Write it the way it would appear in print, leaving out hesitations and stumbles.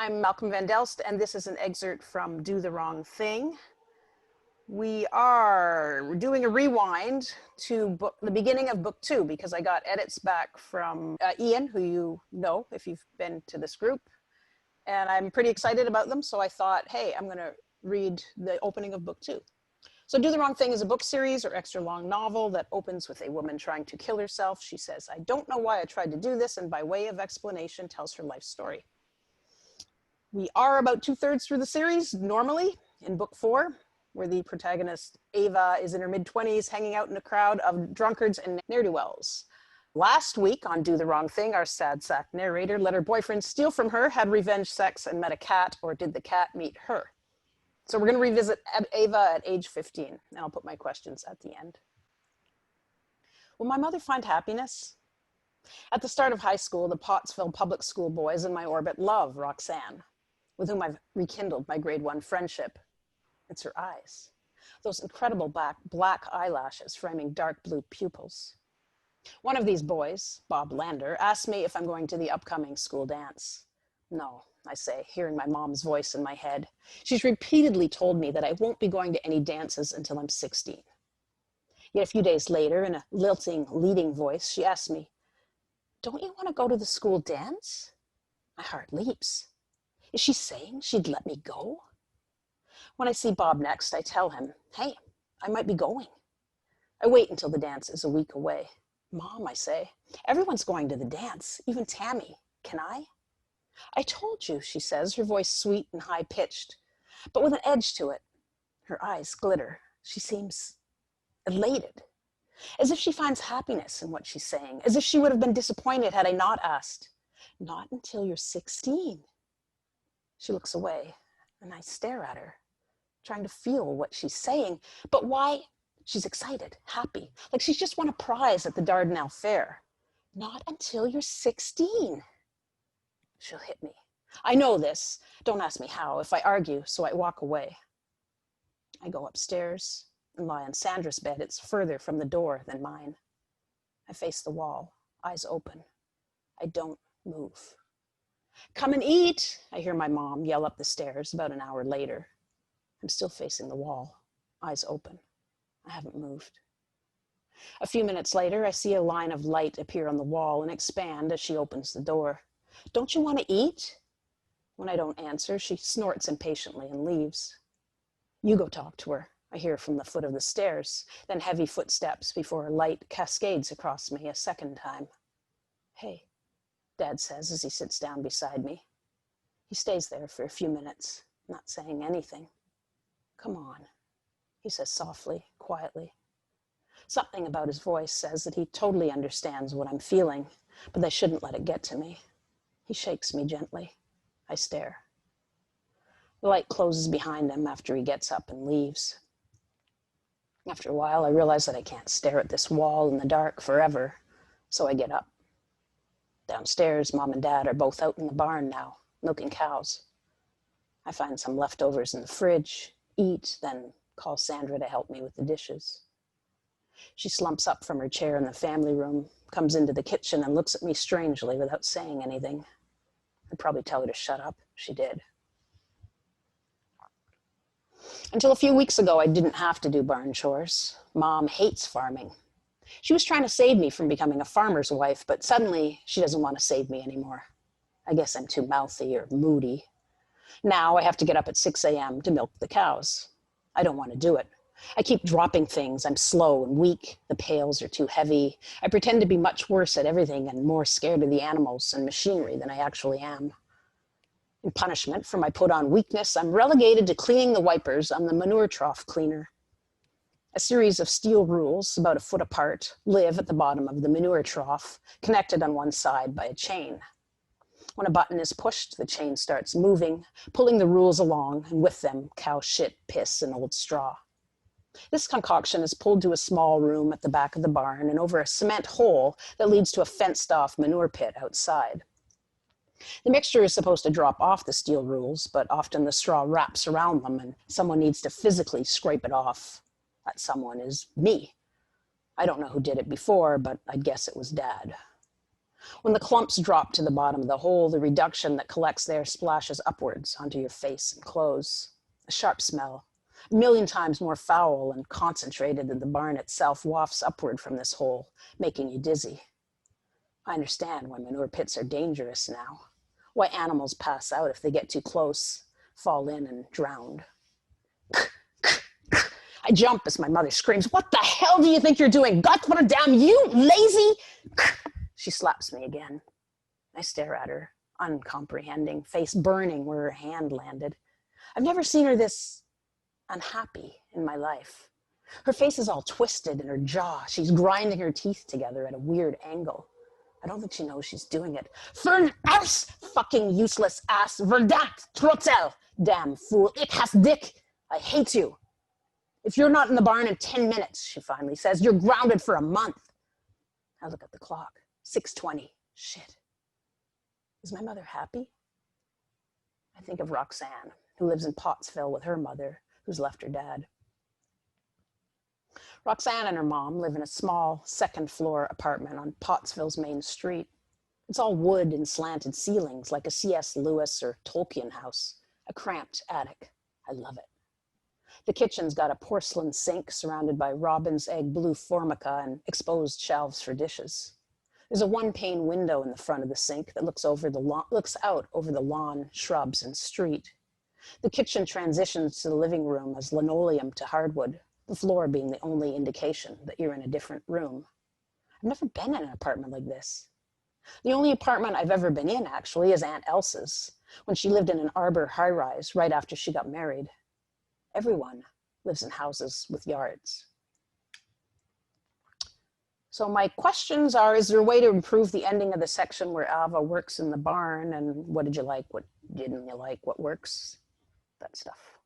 I'm Malcolm Van Delst, and this is an excerpt from Do the Wrong Thing. We are doing a rewind to the beginning of book 2 because I got edits back from Ian, who you know if you've been to this group, and I'm pretty excited about them. So I thought, hey, I'm going to read the opening of book 2. So Do the Wrong Thing is a book series or extra long novel that opens with a woman trying to kill herself. She says, "I don't know why I tried to do this," and by way of explanation tells her life story. We are about 2/3 through the series normally in book 4, where the protagonist Ava is in her mid-20s hanging out in a crowd of drunkards and ne'er-do-wells. Last week on Do the Wrong Thing, our sad sack narrator let her boyfriend steal from her, had revenge sex, and met a cat, or did the cat meet her? So we're going to revisit Ava at age 15, and I'll put my questions at the end. Will my mother find happiness? At the start of high school, the Pottsville public school boys in my orbit love Roxanne, with whom I've rekindled my grade 1 friendship. It's her eyes, those incredible black eyelashes framing dark blue pupils. One of these boys, Bob Lander, asked me if I'm going to the upcoming school dance. No, I say, hearing my mom's voice in my head. She's repeatedly told me that I won't be going to any dances until I'm 16. Yet a few days later, in a lilting, leading voice, she asked me, "Don't you want to go to the school dance?" My heart leaps. Is she saying she'd let me go? When I see Bob next, I tell him, hey, I might be going. I wait until the dance is a week away. "Mom," I say, "everyone's going to the dance, even Tammy. Can I?" "I told you," she says, her voice sweet and high-pitched, but with an edge to it. Her eyes glitter. She seems elated, as if she finds happiness in what she's saying, as if she would have been disappointed had I not asked. "Not until you're 16. She looks away, and I stare at her, trying to feel what she's saying. But why? She's excited, happy, like she's just won a prize at the Dardanelle Fair. "Not until you're 16. She'll hit me. I know this. Don't ask me how. If I argue, so I walk away. I go upstairs and lie on Sandra's bed. It's further from the door than mine. I face the wall, eyes open. I don't move. "Come and eat," I hear my mom yell up the stairs about an hour later. I'm still facing the wall, eyes open. I haven't moved. A few minutes later, I see a line of light appear on the wall and expand as she opens the door. "Don't you want to eat?" When I don't answer, she snorts impatiently and leaves. "You go talk to her," I hear from the foot of the stairs, then heavy footsteps before a light cascades across me a second time. "Hey," Dad says as he sits down beside me. He stays there for a few minutes, not saying anything. "Come on," he says softly, quietly. Something about his voice says that he totally understands what I'm feeling, but I shouldn't let it get to me. He shakes me gently. I stare. The light closes behind him after he gets up and leaves. After a while, I realize that I can't stare at this wall in the dark forever, so I get up. Downstairs, Mom and Dad are both out in the barn now, milking cows. I find some leftovers in the fridge, eat, then call Sandra to help me with the dishes. She slumps up from her chair in the family room, comes into the kitchen, and looks at me strangely without saying anything. I'd probably tell her to shut up. She did. Until a few weeks ago, I didn't have to do barn chores. Mom hates farming. She was trying to save me from becoming a farmer's wife, but suddenly she doesn't want to save me anymore. I guess I'm too mouthy or moody. Now I have to get up at 6 a.m. to milk the cows. I don't want to do it. I keep dropping things. I'm slow and weak. The pails are too heavy. I pretend to be much worse at everything and more scared of the animals and machinery than I actually am. In punishment for my put-on weakness, I'm relegated to cleaning the wipers on the manure trough cleaner. A series of steel rules, about a foot apart, live at the bottom of the manure trough, connected on one side by a chain. When a button is pushed, the chain starts moving, pulling the rules along, and with them, cow shit, piss, and old straw. This concoction is pulled to a small room at the back of the barn and over a cement hole that leads to a fenced-off manure pit outside. The mixture is supposed to drop off the steel rules, but often the straw wraps around them and someone needs to physically scrape it off. That someone is me. I don't know who did it before, but I'd guess it was Dad. When the clumps drop to the bottom of the hole, the reduction that collects there splashes upwards onto your face and clothes. A sharp smell, a million times more foul and concentrated than the barn itself, wafts upward from this hole, making you dizzy. I understand why manure pits are dangerous now, why animals pass out if they get too close, fall in and drown. I jump as my mother screams, "What the hell do you think you're doing? Gottverdamn, you lazy!" She slaps me again. I stare at her, uncomprehending, face burning where her hand landed. I've never seen her this unhappy in my life. Her face is all twisted in her jaw. She's grinding her teeth together at a weird angle. I don't think she knows she's doing it. "Fern else, fucking useless ass, verdat, trotzel, damn fool, ich has dick, I hate you. If you're not in the barn in 10 minutes, she finally says, you're grounded for a month." I look at the clock, 6:20, shit. Is my mother happy? I think of Roxanne, who lives in Pottsville with her mother, who's left her dad. Roxanne and her mom live in a small second-floor apartment on Pottsville's main street. It's all wood and slanted ceilings, like a C.S. Lewis or Tolkien house, a cramped attic. I love it. The kitchen's got a porcelain sink surrounded by robin's egg blue formica and exposed shelves for dishes. There's a one-pane window in the front of the sink that looks out over the lawn, shrubs, and street. The kitchen transitions to the living room as linoleum to hardwood, the floor being the only indication that you're in a different room. I've never been in an apartment like this. The only apartment I've ever been in, actually, is Aunt Elsa's, when she lived in an arbor high-rise right after she got married. Everyone lives in houses with yards. So my questions are, is there a way to improve the ending of the section where Ava works in the barn? And what did you like? What didn't you like? What works? That stuff.